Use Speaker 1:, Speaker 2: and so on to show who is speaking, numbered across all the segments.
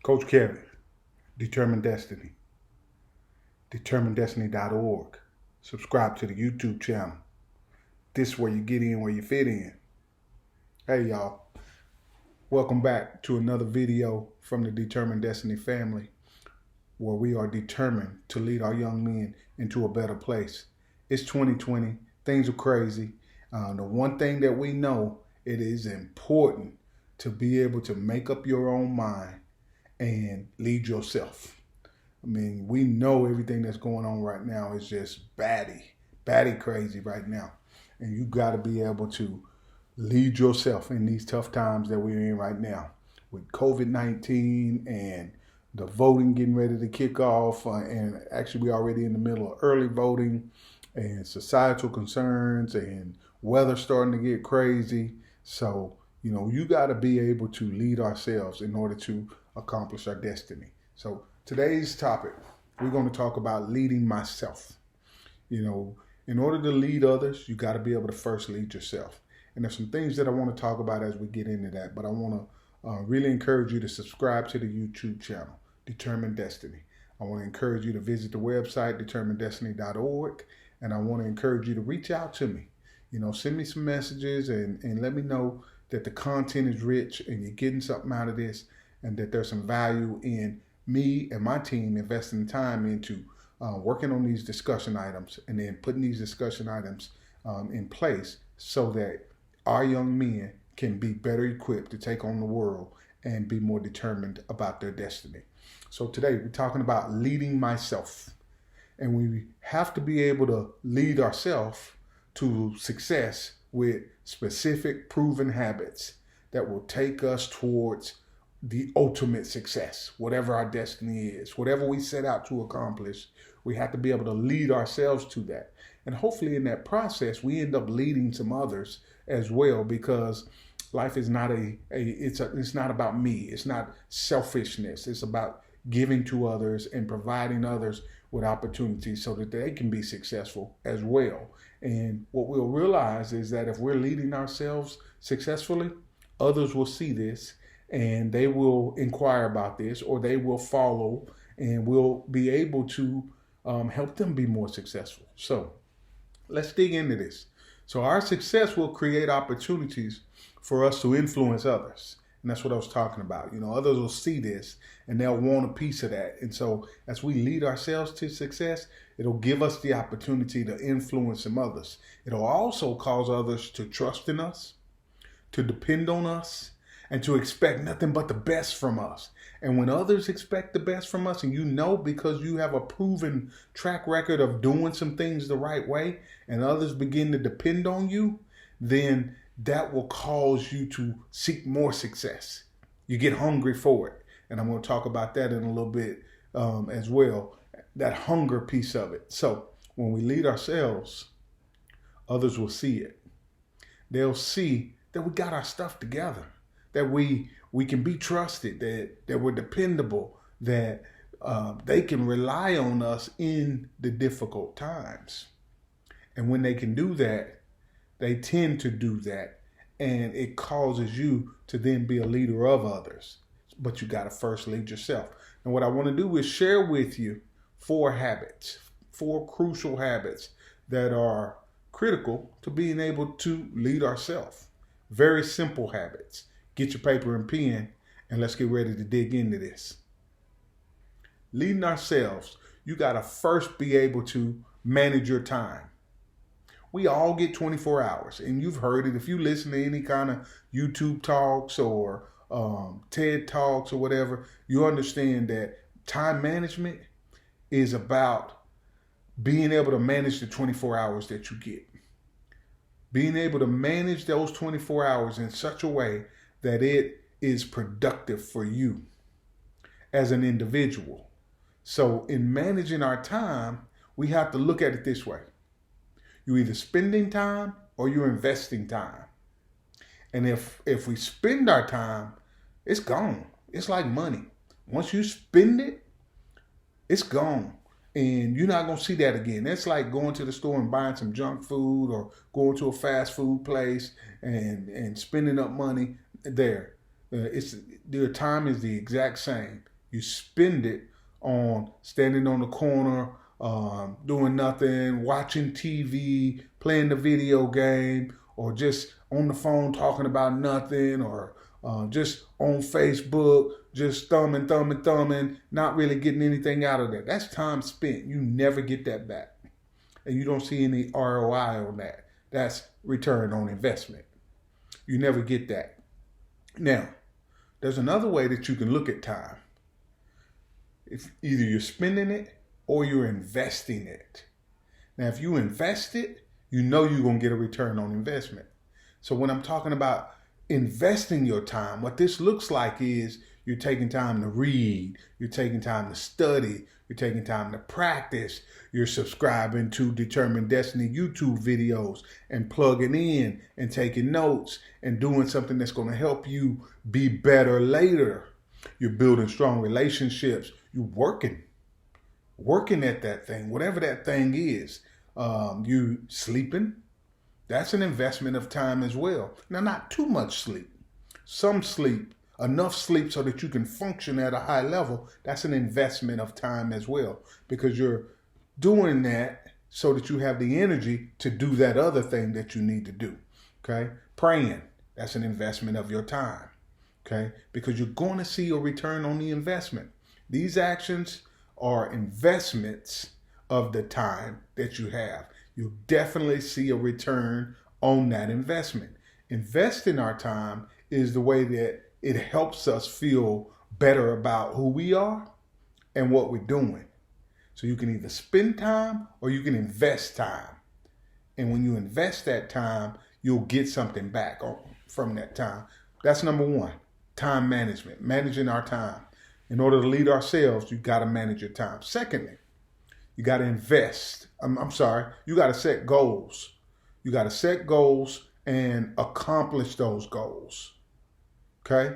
Speaker 1: Coach Kevin, Determined Destiny, determinedDestiny.org. Subscribe to the YouTube channel. This is where you get in where you fit in. Hey y'all, welcome back to another video from the Determined Destiny family, where we are determined to lead our young men into a better place. It's 2020, things are crazy. The one thing that we know, it is important to be able to make up your own mind and lead yourself. I mean, we know everything that's going on right now is just batty crazy right now. And you got to be able to lead yourself in these tough times that we're in right now with COVID-19 and the voting getting ready to kick off. And actually, we're already in the middle of early voting and societal concerns and weather starting to get crazy. So, you got to be able to lead ourselves in order to accomplish our destiny. So today's topic, we're going to talk about leading myself. In order to lead others, you got to be able to first lead yourself. And there's some things that I want to talk about as we get into that, but I want to really encourage you to subscribe to the YouTube channel, Determined Destiny. I want to encourage you to visit the website, determinedDestiny.org, and I want to encourage you to reach out to me. Send me some messages and let me know that the content is rich and you're getting something out of this, and that there's some value in me and my team investing time into working on these discussion items and then putting these discussion items in place so that our young men can be better equipped to take on the world and be more determined about their destiny. So today we're talking about leading myself, and we have to be able to lead ourselves to success with specific proven habits that will take us towards the ultimate success, whatever our destiny is, whatever we set out to accomplish. We have to be able to lead ourselves to that. And hopefully in that process, we end up leading some others as well, because life is not it's not about me. It's not selfishness. It's about giving to others and providing others with opportunities so that they can be successful as well. And what we'll realize is that if we're leading ourselves successfully, others will see this and they will inquire about this, or they will follow, and we'll be able to help them be more successful. So let's dig into this. So our success will create opportunities for us to influence others. And that's what I was talking about. Others will see this and they'll want a piece of that. And so as we lead ourselves to success, it'll give us the opportunity to influence some others. It'll also cause others to trust in us, to depend on us, and to expect nothing but the best from us. And when others expect the best from us, and because you have a proven track record of doing some things the right way, and others begin to depend on you, then that will cause you to seek more success. You get hungry for it. And I'm going to talk about that in a little bit as well, that hunger piece of it. So when we lead ourselves, others will see it. They'll see that we got our stuff together, that we can be trusted, that we're dependable, that they can rely on us in the difficult times. And when they can do that, they tend to do that, and it causes you to then be a leader of others. But you got to first lead yourself. And what I want to do is share with you 4 crucial habits that are critical to being able to lead ourselves. Very simple habits. Get your paper and pen, and let's get ready to dig into this. Leading ourselves, you got to first be able to manage your time. We all get 24 hours, and you've heard it. If you listen to any kind of YouTube talks or TED Talks or whatever, you understand that time management is about being able to manage the 24 hours that you get. Being able to manage those 24 hours in such a way that it is productive for you as an individual. So in managing our time, we have to look at it this way. You're either spending time or you're investing time. And if we spend our time, it's gone. It's like money. Once you spend it, it's gone. And you're not going to see that again. That's like going to the store and buying some junk food, or going to a fast food place and spending up money there. Your time is the exact same. You spend it on standing on the corner, doing nothing, watching TV, playing the video game, or just on the phone talking about nothing, or just on Facebook, just thumbing, not really getting anything out of that. That's time spent. You never get that back. And you don't see any ROI on that. That's return on investment. You never get that. Now, there's another way that you can look at time. If either you're spending it or you're investing it. Now, if you invest it, you know you're going to get a return on investment. So when I'm talking about investing your time, what this looks like is you're taking time to read, you're taking time to study, you're taking time to practice, you're subscribing to Determined Destiny YouTube videos and plugging in and taking notes and doing something that's going to help you be better later. You're building strong relationships. You're working at that thing, whatever that thing is. You sleeping. That's an investment of time as well. Now, not too much sleep. Some sleep, enough sleep so that you can function at a high level. That's an investment of time as well, because you're doing that so that you have the energy to do that other thing that you need to do. Okay? Praying, that's an investment of your time. Okay? Because you're going to see a return on the investment. These actions are investments of the time that you have. You'll definitely see a return on that investment. Investing our time is the way that it helps us feel better about who we are and what we're doing. So you can either spend time or you can invest time. And when you invest that time, you'll get something back from that time. That's number one, time management, managing our time. In order to lead ourselves, you got to manage your time. Secondly, you got to invest. You got to set goals. You got to set goals and accomplish those goals. Okay?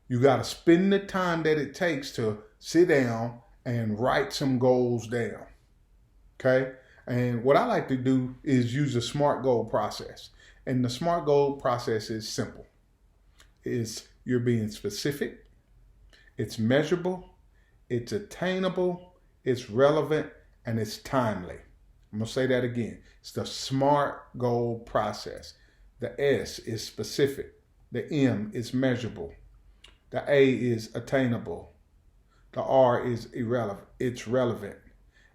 Speaker 1: You got to spend the time that it takes to sit down and write some goals down. Okay? And what I like to do is use the SMART goal process. And the SMART goal process is simple. You're being specific, it's measurable, it's attainable, it's relevant, and it's timely. I'm going to say that again. It's the SMART goal process. The S is specific. The M is measurable. The A is attainable. The R is irrelevant. It's relevant.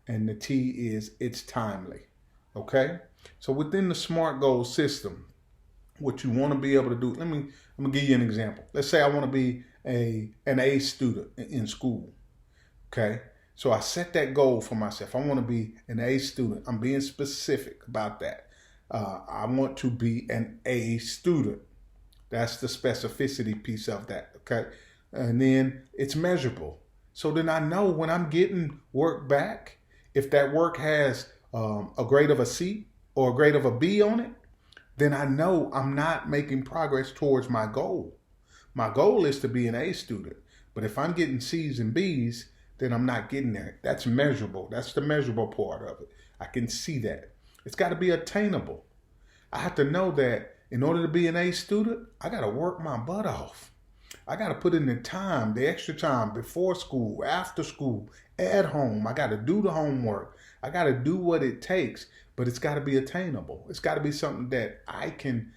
Speaker 1: And the T is it's timely. Okay? So within the SMART goal system, what you want to be able to do, I'm going to give you an example. Let's say I want to be an A student in school. Okay? So I set that goal for myself. I want to be an A student. I'm being specific about that. I want to be an A student. That's the specificity piece of that. Okay. And then it's measurable. So then I know when I'm getting work back, if that work has a grade of a C or a grade of a B on it, then I know I'm not making progress towards my goal. My goal is to be an A student. But if I'm getting C's and B's, then I'm not getting there. That's measurable. That's the measurable part of it. I can see that. It's got to be attainable. I have to know that in order to be an A student, I got to work my butt off. I got to put in the time, the extra time before school, after school, at home. I got to do the homework. I got to do what it takes, but it's got to be attainable. It's got to be something that I can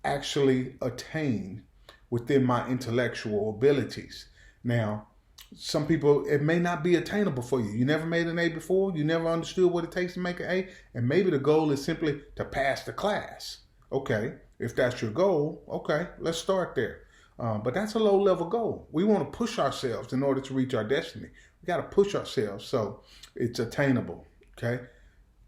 Speaker 1: actually attain within my intellectual abilities. Now, some people, it may not be attainable for you. You never made an A before. You never understood what it takes to make an A. And maybe the goal is simply to pass the class. Okay, if that's your goal, okay, let's start there. But that's a low-level goal. We want to push ourselves in order to reach our destiny. We got to push ourselves so it's attainable, okay?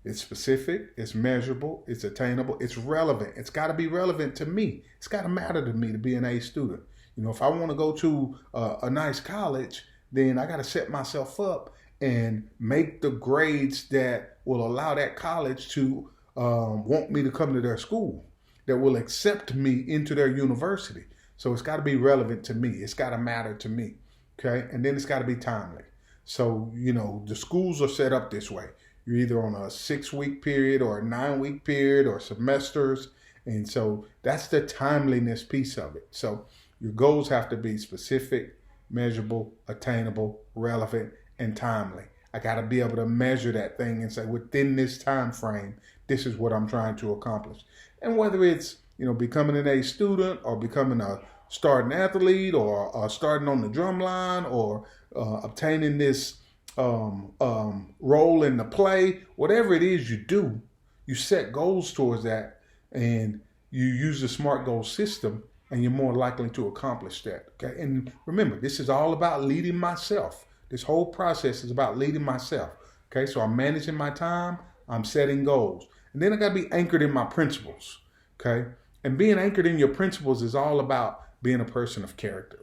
Speaker 1: It's specific, it's measurable, it's attainable, it's relevant. It's got to be relevant to me. It's got to matter to me to be an A student. You know, if I want to go to a nice college, then I got to set myself up and make the grades that will allow that college to want me to come to their school, that will accept me into their university. So it's got to be relevant to me. It's got to matter to me, okay? And then it's got to be timely. So, you know, the schools are set up this way. You're either on a 6-week period or a 9-week period or semesters. And so that's the timeliness piece of it. So your goals have to be specific, measurable, attainable, relevant, and timely. I got to be able to measure that thing and say, within this time frame, this is what I'm trying to accomplish. And whether it's, becoming an A student or becoming a starting athlete or starting on the drum line or obtaining this role in the play, whatever it is you do, you set goals towards that and you use the SMART goal system, and you're more likely to accomplish that. Okay. And remember, this is all about leading myself. This whole process is about leading myself. Okay. So I'm managing my time. I'm setting goals. And then I got to be anchored in my principles. Okay. And being anchored in your principles is all about being a person of character.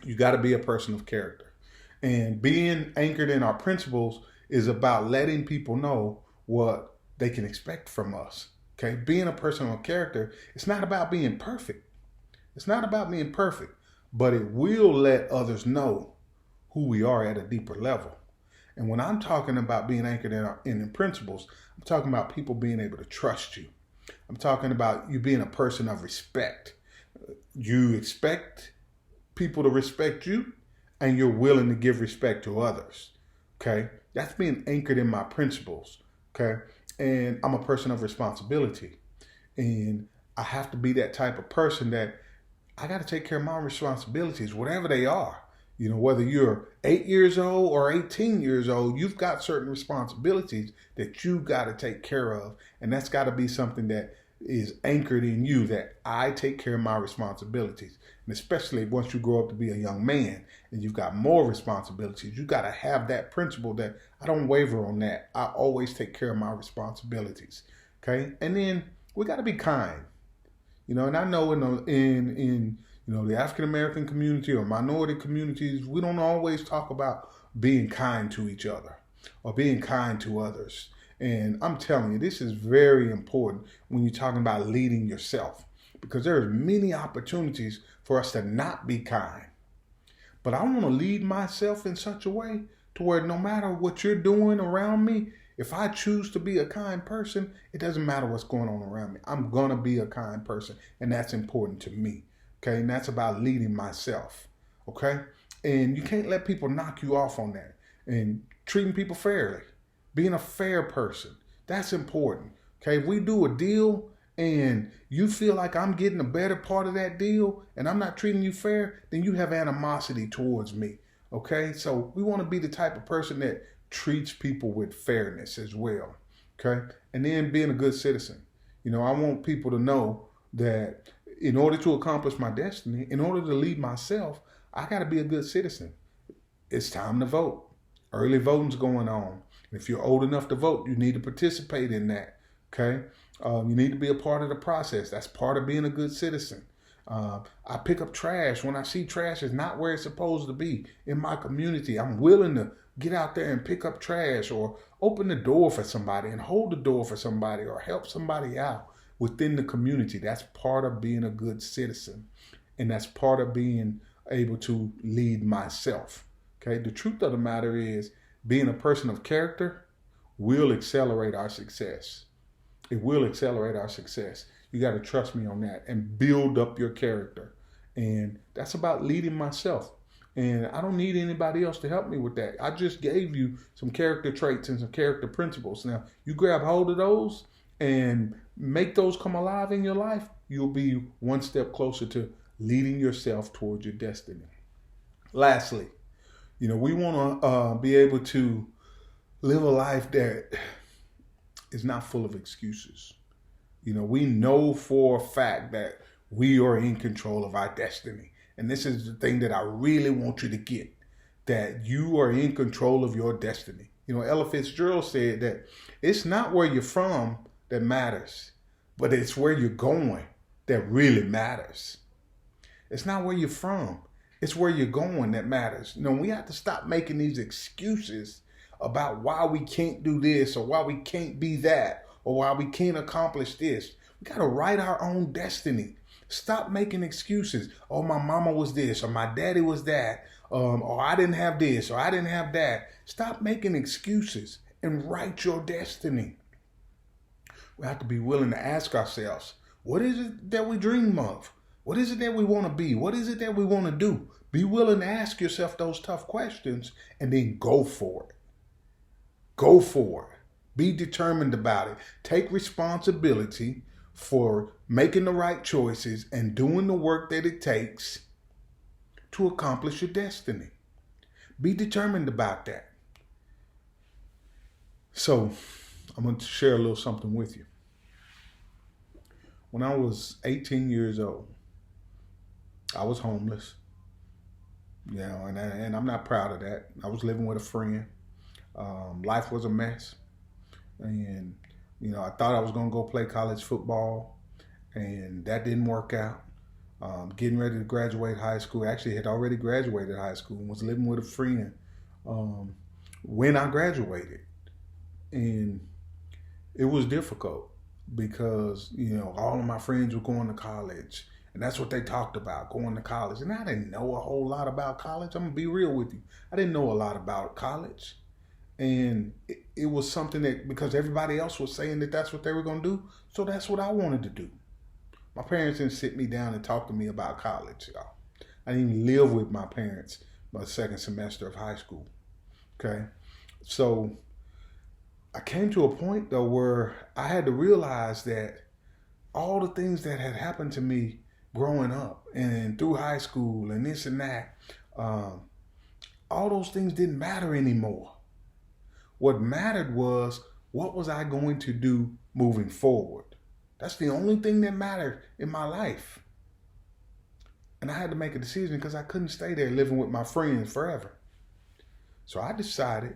Speaker 1: You got to be a person of character. And being anchored in our principles is about letting people know what they can expect from us. Okay. Being a person of character, it's not about being perfect. It's not about being perfect, but it will let others know who we are at a deeper level. And when I'm talking about being anchored in principles, I'm talking about people being able to trust you. I'm talking about you being a person of respect. You expect people to respect you, and you're willing to give respect to others. Okay? That's being anchored in my principles. Okay? And I'm a person of responsibility. And I have to be that type of person that I got to take care of my responsibilities, whatever they are. Whether you're 8 years old or 18 years old, you've got certain responsibilities that you got to take care of. And that's got to be something that is anchored in you, that I take care of my responsibilities. And especially once you grow up to be a young man and you've got more responsibilities, you got to have that principle that I don't waver on that. I always take care of my responsibilities. Okay. And then we got to be kind. And I know in the African American community or minority communities, we don't always talk about being kind to each other or being kind to others. And I'm telling you, this is very important when you're talking about leading yourself, because there's many opportunities for us to not be kind. But I want to lead myself in such a way to where no matter what you're doing around me, if I choose to be a kind person, it doesn't matter what's going on around me. I'm going to be a kind person, and that's important to me. Okay, and that's about leading myself. Okay, and you can't let people knock you off on that. And treating people fairly, being a fair person, that's important. Okay, if we do a deal and you feel like I'm getting a better part of that deal and I'm not treating you fair, then you have animosity towards me. Okay, so we want to be the type of person that treats people with fairness as well. Okay, and then being a good citizen. I want people to know that in order to accomplish my destiny, in order to lead myself, I got to be a good citizen. It's time to vote. Early voting's going on. If you're old enough to vote, you need to participate in that. Okay, you need to be a part of the process. That's part of being a good citizen. I pick up trash when I see trash is not where it's supposed to be in my community. I'm willing to get out there and pick up trash or open the door for somebody and hold the door for somebody or help somebody out within the community. That's part of being a good citizen. And that's part of being able to lead myself. Okay. The truth of the matter is being a person of character will accelerate our success. It will accelerate our success. You got to trust me on that and build up your character. And that's about leading myself. And I don't need anybody else to help me with that. I just gave you some character traits and some character principles. Now, you grab hold of those and make those come alive in your life, you'll be one step closer to leading yourself towards your destiny. Lastly, we want to be able to live a life that is not full of excuses. We know for a fact that we are in control of our destiny. And this is the thing that I really want you to get, that you are in control of your destiny. Ella Fitzgerald said that it's not where you're from that matters, but it's where you're going that really matters. It's not where you're from. It's where you're going that matters. We have to stop making these excuses about why we can't do this or why we can't be that or why we can't accomplish this. We got to write our own destiny. Stop making excuses. Oh, my mama was this, or my daddy was that, or I didn't have this, or I didn't have that. Stop making excuses and write your destiny. We have to be willing to ask ourselves, what is it that we dream of? What is it that we want to be? What is it that we want to do? Be willing to ask yourself those tough questions and then go for it. Go for it. Be determined about it. Take responsibility for making the right choices and doing the work that it takes to accomplish your destiny. Be determined about that. So, I'm going to share a little something with you. When I was 18 years old, I was homeless. And I'm not proud of that. I was living with a friend. Life was a mess. And, I thought I was going to go play college football, and that didn't work out. Getting ready to graduate high school. Actually, had already graduated high school and was living with a friend when I graduated. And it was difficult because, all of my friends were going to college. And that's what they talked about, going to college. And I didn't know a whole lot about college. I'm going to be real with you. I didn't know a lot about college. And it was something that, because everybody else was saying that that's what they were going to do, so that's what I wanted to do. My parents didn't sit me down and talk to me about college, y'all. I didn't even live with my parents my second semester of high school, okay? So I came to a point, though, where I had to realize that all the things that had happened to me growing up and through high school and this and that, all those things didn't matter anymore. What mattered was, what was I going to do moving forward? That's the only thing that mattered in my life. And I had to make a decision because I couldn't stay there living with my friends forever. So I decided,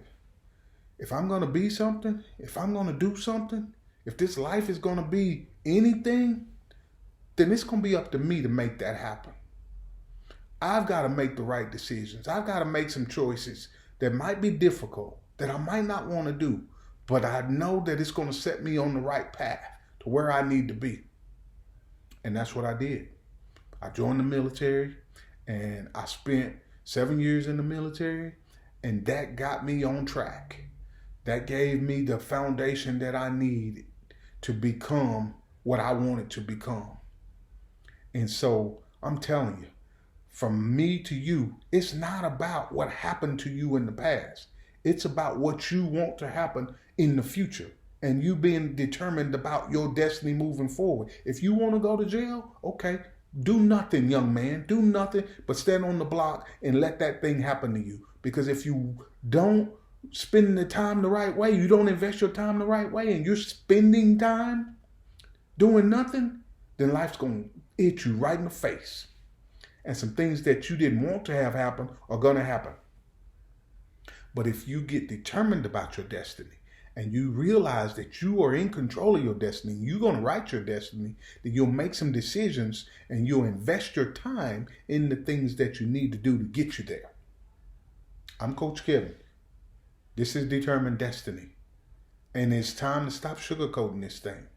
Speaker 1: if I'm going to be something, if I'm going to do something, if this life is going to be anything, then it's going to be up to me to make that happen. I've got to make the right decisions. I've got to make some choices that might be difficult, that I might not want to do, but I know that it's going to set me on the right path to where I need to be. And that's what I did. I joined the military, and I spent 7 years in the military, and that got me on track. That gave me the foundation that I needed to become what I wanted to become. And so I'm telling you, from me to you, it's not about what happened to you in the past. It's about what you want to happen in the future, and you being determined about your destiny moving forward. If you want to go to jail, okay, do nothing, young man. Do nothing but stand on the block and let that thing happen to you. Because if you don't spend the time the right way, you don't invest your time the right way, and you're spending time doing nothing, then life's going to hit you right in the face. And some things that you didn't want to have happen are going to happen. But if you get determined about your destiny and you realize that you are in control of your destiny, you're going to write your destiny, then you'll make some decisions and you'll invest your time in the things that you need to do to get you there. I'm Coach Kevin. This is Determined Destiny. And it's time to stop sugarcoating this thing.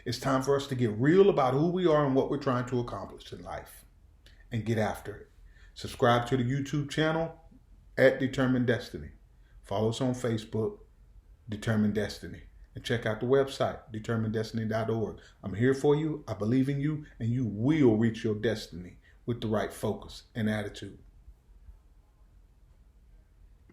Speaker 1: It's time for us to get real about who we are and what we're trying to accomplish in life and get after it. Subscribe to the YouTube channel at Determined Destiny. Follow us on Facebook, Determined Destiny. And check out the website, determineddestiny.org. I'm here for you. I believe in you, and you will reach your destiny with the right focus and attitude.